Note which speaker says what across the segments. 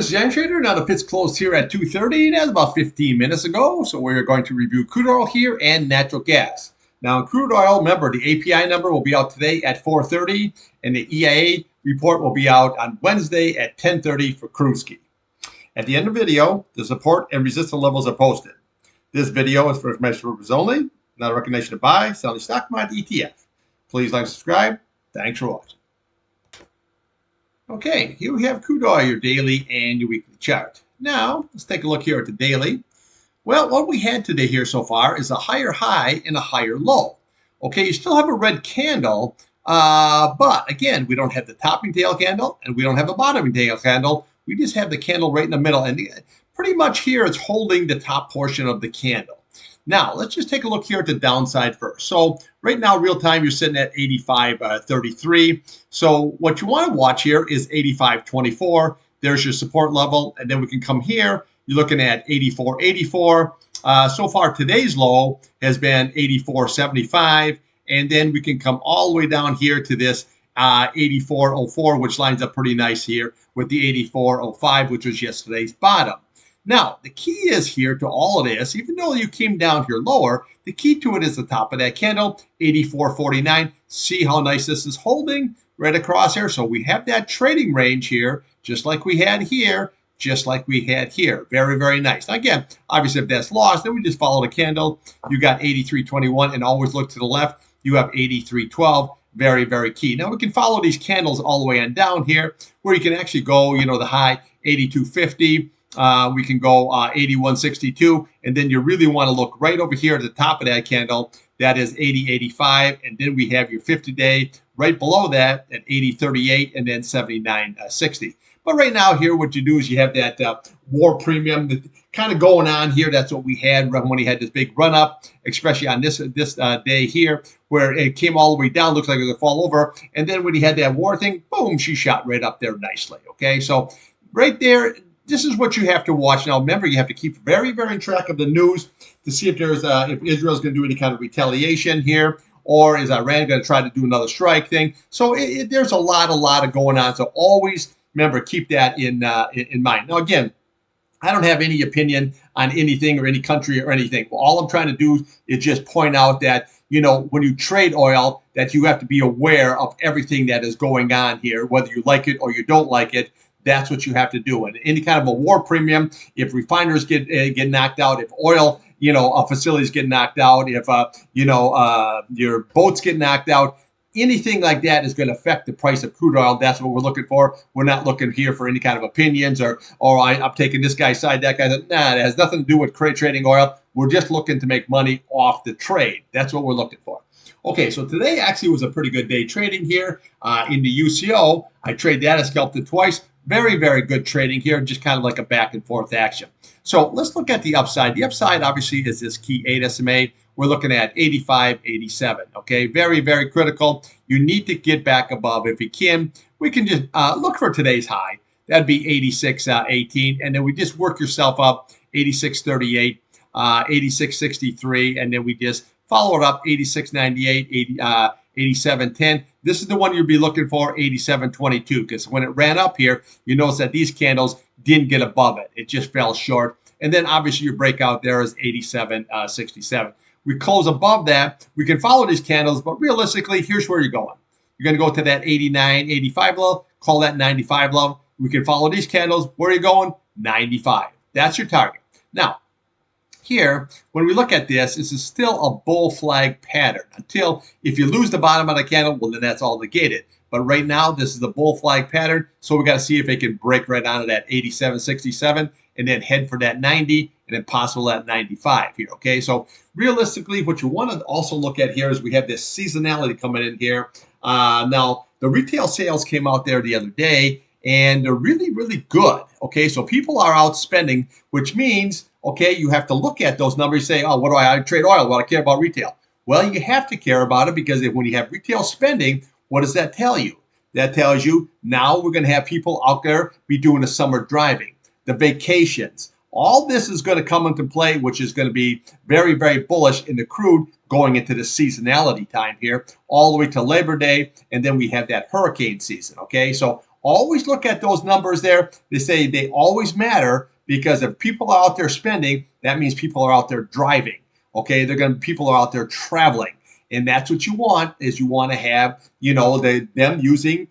Speaker 1: This is Irontrader. Now the pit's closed here at 2:30. That's about 15 minutes ago. So we're going to review crude oil here and natural gas. Now in crude oil, remember the API number will be out today at 4:30, and the EIA report will be out on Wednesday at 10:30 for Crude. At the end of the video, the support and resistance levels are posted. This video is for information purposes only, not a recommendation to buy, sell any stock market ETF. Please like and subscribe. Thanks for watching. Okay, here we have crude oil, your daily and your weekly chart. Now, let's take a look here at the daily. Well, what we had today here so far is a higher high and a higher low. Okay, you still have a red candle, but again, we don't have the topping tail candle and we don't have a bottoming tail candle. We just have the candle right in the middle, and pretty much here it's holding the top portion of the candle. Now, let's just take a look here at the downside first. So right now, real time, you're sitting at 85.33. So what you want to watch here is 85.24. There's your support level. And then we can come here. You're looking at 84.84. So far, today's low has been 84.75. And then we can come all the way down here to this 84.04, which lines up pretty nice here with the 84.05, which was yesterday's bottom. Now, the key is here to all of this, even though you came down here lower, the key to it is the top of that candle, 84.49. See how nice this is holding right across here. So we have that trading range here, just like we had here, just like we had here. Very, very nice. Now, again, obviously, if that's lost, then we just follow the candle. You got 83.21, and always look to the left. You have 83.12. Very, very key. Now, we can follow these candles all the way on down here, where you can actually go, the high 82.50. We can go 81.62, and then you really want to look right over here at the top of that candle. That is 80.85, and then we have your 50-day right below that at 80.38, and then 79.60. But right now here, what you do is you have that war premium that kind of going on here. That's what we had when he had this big run up, especially on this day here, where it came all the way down. Looks like it was going to fall over, and then when he had that war thing, boom, she shot right up there nicely. Okay, so right there. This is what you have to watch. Now, remember, you have to keep very, very in track of the news to see if there's if Israel's going to do any kind of retaliation here, or is Iran going to try to do another strike thing. So there's a lot of going on. So always remember, keep that in mind. Now, again, I don't have any opinion on anything or any country or anything. All I'm trying to do is just point out that, when you trade oil, that you have to be aware of everything that is going on here, whether you like it or you don't like it. That's what you have to do. And any kind of a war premium, if refiners get knocked out, if oil, facilities get knocked out, if, your boats get knocked out, anything like that is going to affect the price of crude oil. That's what we're looking for. We're not looking here for any kind of opinions or I'm taking this guy's side, that guy's side. Nah, it has nothing to do with trading oil. We're just looking to make money off the trade. That's what we're looking for. Okay, so today actually was a pretty good day trading here in the UCO. I trade that. I scalped it twice. Very, very good trading here, just kind of like a back and forth action. So let's look at the upside. The upside obviously is this key 8 SMA. We're looking at 85.87. Okay, very, very critical. You need to get back above. If you can, we can just look for today's high. That'd be 86.18, and then we just work yourself up 86.38, 86.63, and then we just follow it up 86.98, 87.10. This is the one you'll be looking for, 87.22, because when it ran up here, you notice that these candles didn't get above it. It just fell short. And then obviously your breakout there is 87.67. We close above that. We can follow these candles, but realistically, here's where you're going. You're going to go to that 89, 85 level, call that 95 level. We can follow these candles. Where are you going? 95. That's your target. Now, here, when we look at this is still a bull flag pattern until if you lose the bottom of the candle, well, then that's all negated. But right now, this is the bull flag pattern. So we got to see if it can break right onto that 87.67 and then head for that 90 and then possible that 95 here. Okay, so realistically, what you want to also look at here is we have this seasonality coming in here. Now, the retail sales came out there the other day, and they're really, really good. Okay, so people are out spending, which means, okay, you have to look at those numbers, say, oh, what do I trade oil? Well, I care about retail. Well, you have to care about it because when you have retail spending, what does that tell you? That tells you now we're going to have people out there be doing the summer driving, the vacations. All this is going to come into play, which is going to be very, very bullish in the crude going into the seasonality time here, all the way to Labor Day, and then we have that hurricane season, okay? So always look at those numbers there. They say they always matter because if people are out there spending, that means people are out there driving. Okay, people are out there traveling, and that's what you want. Is you want to have them using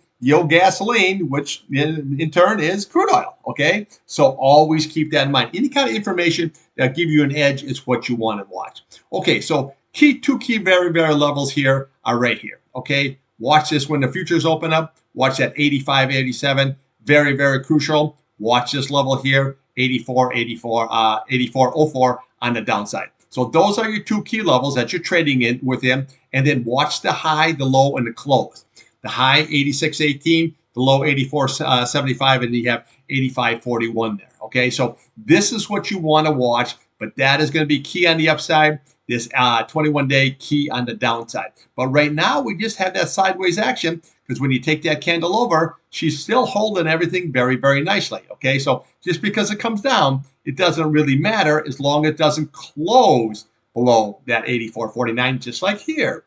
Speaker 1: gasoline, which in turn is crude oil. Okay, so always keep that in mind. Any kind of information that give you an edge is what you want to watch. Okay, so two key very levels here are right here. Okay, watch this when the futures open up. Watch that 85, 87, very crucial. Watch this level here, 84.04 on the downside. So those are your two key levels that you're trading in within, and then watch the high, the low, and the close. The high 86.18, the low 84.75, and you have 85.41 there. Okay, so this is what you want to watch, but that is going to be key on the upside. This 21-day key on the downside. But right now, we just have that sideways action because when you take that candle over, she's still holding everything very nicely. Okay, so just because it comes down, it doesn't really matter as long as it doesn't close below that 84.49, just like here.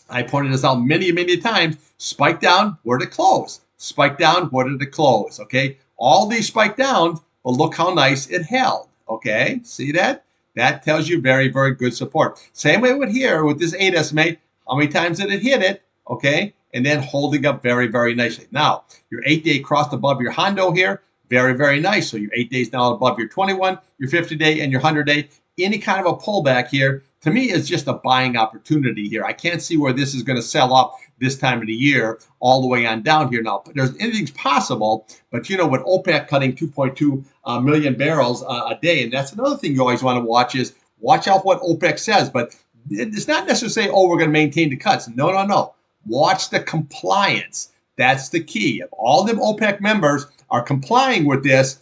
Speaker 1: I pointed this out many times. Spike down, where did it close? Spike down, where did it close? Okay, all these spike down, but look how nice it held. Okay, see that? That tells you very good support. Same way with here, with this 8 SMA, how many times did it hit it? Okay, and then holding up very nicely. Now, your 8-day crossed above your Hondo here, very nice. So your 8 days now above your 21, your 50-day, and your 100-day. Any kind of a pullback here, to me, is just a buying opportunity here. I can't see where this is going to sell up this time of the year all the way on down here. Now, anything's possible, but with OPEC cutting 2.2 million barrels a day, and that's another thing you always want to watch is watch out what OPEC says. But it's not necessarily, we're going to maintain the cuts. No. Watch the compliance. That's the key. If all them OPEC members are complying with this,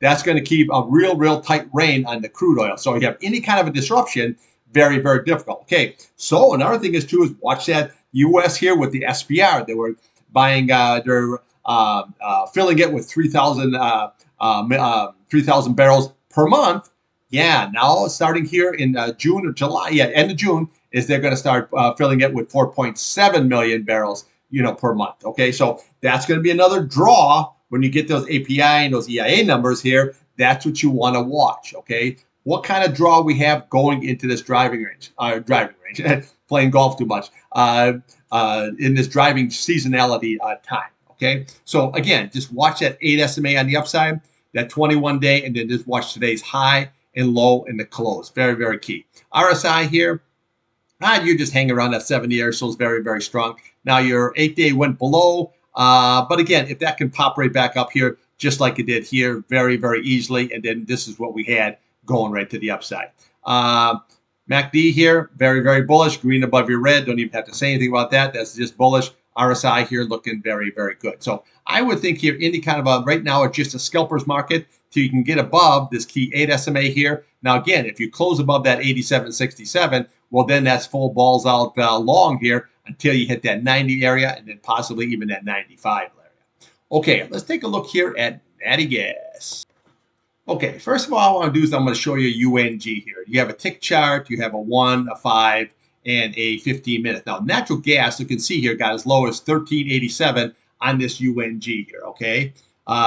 Speaker 1: that's going to keep a real tight rein on the crude oil. So if you have any kind of a disruption, very difficult. Okay, so another thing is watch that U.S. here with the SPR. They were buying, they're filling it with 3,000 barrels per month. Yeah, now starting here in June or July, end of June, is they're going to start filling it with 4.7 million barrels, per month. Okay, so that's going to be another draw when you get those API and those EIA numbers here. That's what you want to watch. Okay, what kind of draw we have going into this driving range, playing golf too much, in this driving seasonality time. Okay, so again, just watch that 8 SMA on the upside, that 21-day, and then just watch today's high and low and the close. Very key. RSI here, you're just hanging around that 70 or so is very strong. Now your 8-day went below, but again, if that can pop right back up here, just like it did here, very easily, and then this is what we had going right to the upside. MACD here, very bullish, green above your red. Don't even have to say anything about that. That's just bullish. RSI here looking very good. So I would think here any kind of right now it's just a scalper's market till you can get above this key 8 SMA here. Now again, if you close above that 87.67, well then that's full balls out long here until you hit that 90 area and then possibly even that 95 area. Okay, let's take a look here at Natty Gas. Okay, first of all, I want to do is I'm going to show you UNG here. You have a tick chart, you have a 1, a 5, and a 15 minutes. Now, natural gas, you can see here, got as low as 1387 on this UNG here, okay?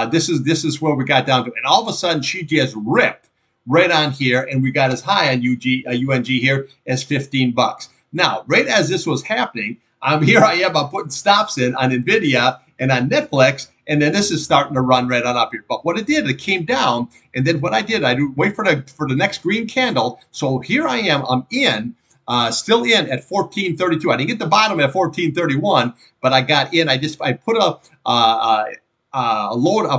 Speaker 1: This is where we got down to. And all of a sudden, she just ripped right on here, and we got as high on UNG here as 15 bucks. Now, right as this was happening, I'm putting stops in on NVIDIA and on Netflix, and then this is starting to run right on up here. But what it did, it came down, and then what I did, I wait for the next green candle. So here I am, I'm in, still in at 1432. I didn't get the bottom at 1431, but I got in. I put a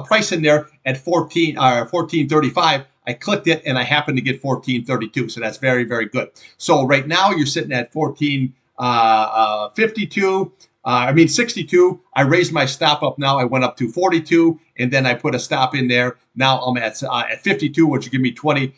Speaker 1: price in there at 1435. I clicked it, and I happened to get 1432. So that's very good. So right now you're sitting at 1452. 62. I raised my stop up now. I went up to 42, and then I put a stop in there. Now I'm at 52, which will give me 20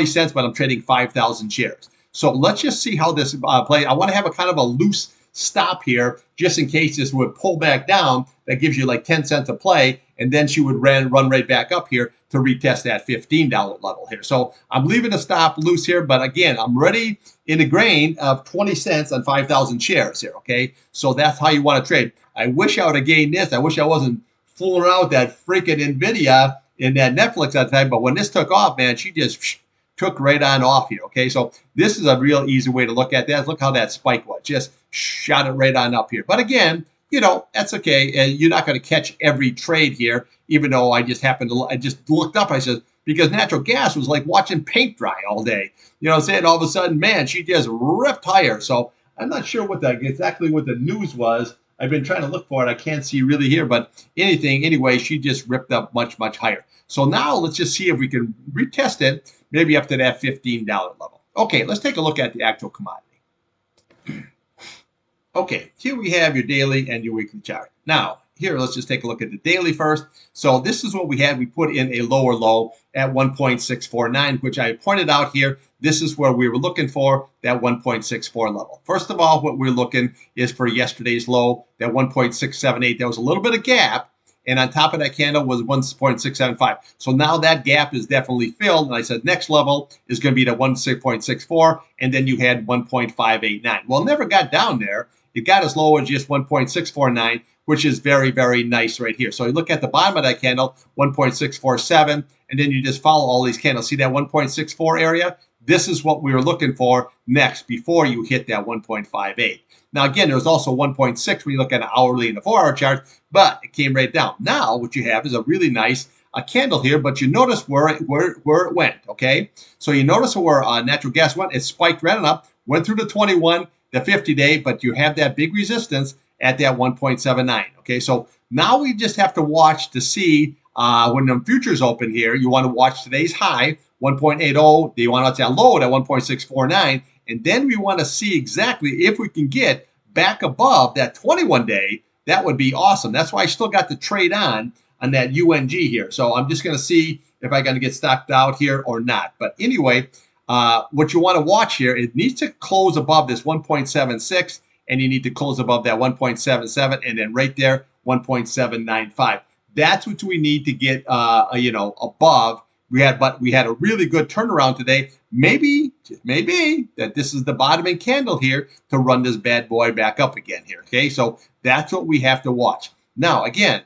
Speaker 1: cents, but I'm trading 5,000 shares. So let's just see how this plays. I want to have a kind of a loose stop here, just in case this would pull back down. That gives you like 10 cents a play, and then she would run right back up here to retest that $15 level here. So I'm leaving the stop loose here, but again, I'm ready in a grain of 20 cents on 5,000 shares here, okay? So that's how you want to trade. I wish I would have gained this. I wish I wasn't fooling around with that freaking NVIDIA in that Netflix at the time, but when this took off, man, she just took right on off here, okay? So this is a real easy way to look at that. Look how that spike was. Just shot it right on up here. But again, you know, that's okay. And you're not going to catch every trade here, even though I just happened to, I just looked up, I said, because natural gas was like watching paint dry all day. You know what I'm saying? All of a sudden, man, she just ripped higher. So I'm not sure what exactly what the news was. I've been trying to look for it. I can't see really here, but anyway, she just ripped up much, much higher. So now let's just see if we can retest it, maybe up to that $15 level. Okay, let's take a look at the actual commodity. Okay, here we have your daily and your weekly chart. Now, here, let's just take a look at the daily first. So this is what we had. We put in a lower low at 1.649, which I pointed out here. This is where we were looking for that 1.64 level. First of all, what we're looking is for yesterday's low, that 1.678. There was a little bit of gap, and on top of that candle was 1.675. So now that gap is definitely filled. And I said next level is going to be the 1.64, and then you had 1.589. Well, it never got down there. It got as low as just 1.649, which is very, very nice right here. So you look at the bottom of that candle, 1.647, and then you just follow all these candles. See that 1.64 area? This is what we were looking for next before you hit that 1.58. Now, again, there's also 1.6 when you look at an hourly and a 4-hour chart, but it came right down. Now, what you have is a really nice candle here, but you notice where it went, okay? So you notice where natural gas went. It spiked right on up, went through the 21, the 50-day, but you have that big resistance at that 1.79, okay? So now we just have to watch to see when the futures open here. You want to watch today's high, 1.80. You want to watch that low at 1.649, and then we want to see exactly if we can get back above that 21-day. That would be awesome. That's why I still got the trade on that UNG here. So I'm just going to see if I'm going to get stopped out here or not. But anyway, what you want to watch here, it needs to close above this 1.76, and you need to close above that 1.77, and then right there, 1.795. That's what we need to get, above. We had a really good turnaround today. Maybe that this is the bottoming candle here to run this bad boy back up again here. Okay, so that's what we have to watch. Now, again,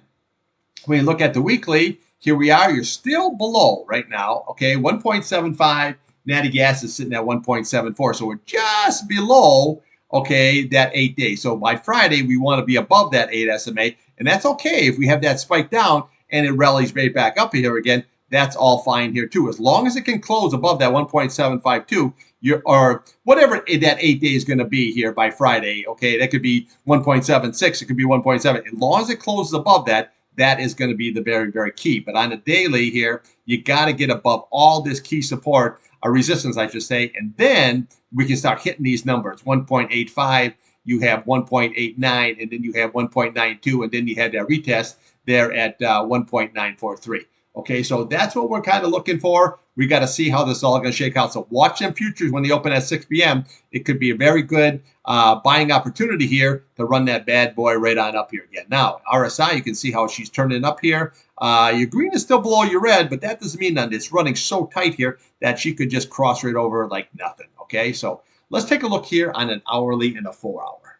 Speaker 1: when you look at the weekly, here we are. You're still below right now. Okay, 1.75. Natty gas is sitting at 1.74, so we're just below, okay, that 8 days. So by Friday, we want to be above that 8 SMA, and that's okay if we have that spike down and it rallies right back up here again. That's all fine here too, as long as it can close above that 1.752, or whatever that 8 day is going to be here by Friday. Okay, that could be 1.76, it could be 1.7. As long as it closes above that, that is going to be the very, very key. But on the daily here, you got to get above all this key support, or resistance, I should say, and then we can start hitting these numbers. 1.85, you have 1.89, and then you have 1.92, and then you have that retest there at 1.943. Okay, so that's what we're kind of looking for. We got to see how this is all going to shake out. So watch them futures when they open at 6 p.m. It could be a very good buying opportunity here to run that bad boy right on up here again. Now, RSI, you can see how she's turning up here. Your green is still below your red, but that doesn't mean that it's running so tight here that she could just cross right over like nothing. Okay, so let's take a look here on an hourly and a 4-hour.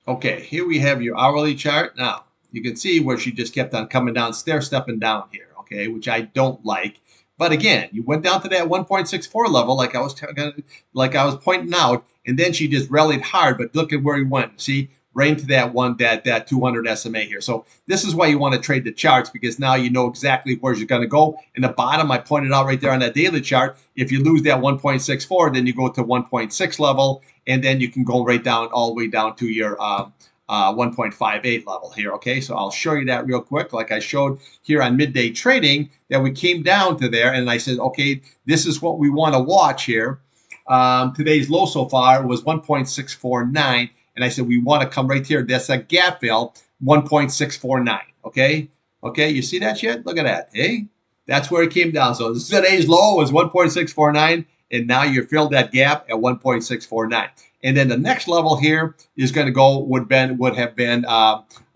Speaker 1: Okay, here we have your hourly chart. Now, you can see where she just kept on coming down, stair-stepping down here, okay, which I don't like. But again, you went down to that 1.64 level, like I was pointing out, and then she just rallied hard. But look at where he went. See, right into that 200 SMA here. So this is why you want to trade the charts, because now you know exactly where you're going to go. In the bottom, I pointed out right there on that daily chart. If you lose that 1.64, then you go to 1.6 level, and then you can go right down all the way down to your 1.58 level here. Okay, so I'll show you that real quick, like I showed here on midday trading, that we came down to there, and I said, okay, this is what we want to watch here. Today's low so far was 1.649, and I said we want to come right here. That's a gap fill, 1.649. Okay, you see that shit? Look at that. Hey, that's where it came down. So today's low was 1.649, and now you filled that gap at 1.649. And then the next level here is going to go would have been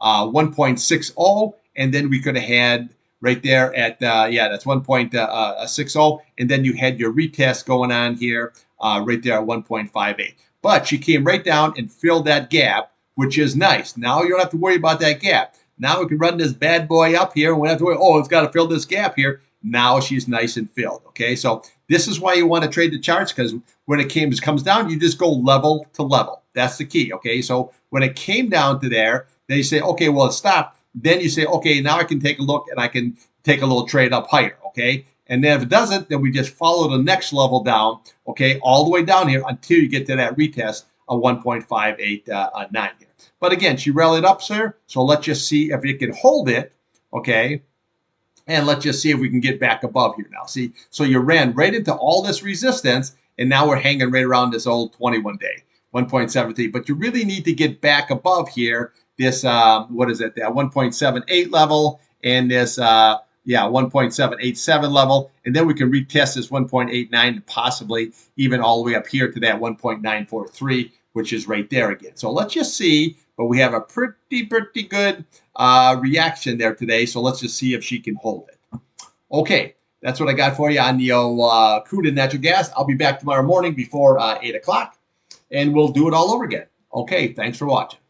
Speaker 1: 1.60, and then we could have had right there at that's 1.60, and then you had your retest going on here right there at 1.58. But she came right down and filled that gap, which is nice. Now you don't have to worry about that gap. Now we can run this bad boy up here, and we don't have to worry, oh, it's got to fill this gap here. Now she's nice and filled. Okay, so this is why you want to trade the charts, because when it comes down, you just go level to level. That's the key. Okay, so when it came down to there, then you say, okay, well, it stopped. Then you say, okay, now I can take a look and I can take a little trade up higher. Okay, and then if it doesn't, then we just follow the next level down. Okay, all the way down here until you get to that retest of 1.589 here. But again, she rallied up, sir. So let's just see if it can hold it. Okay. And let's just see if we can get back above here now. See, so you ran right into all this resistance, and now we're hanging right around this old 21-day, 1.73. But you really need to get back above here, this, what is it, that 1.78 level, and this, 1.787 level. And then we can retest this 1.89, possibly even all the way up here to that 1.943, which is right there again. So let's just see. But we have a pretty good reaction there today. So let's just see if she can hold it. Okay, that's what I got for you on the crude and natural gas. I'll be back tomorrow morning before 8 o'clock, and we'll do it all over again. Okay, thanks for watching.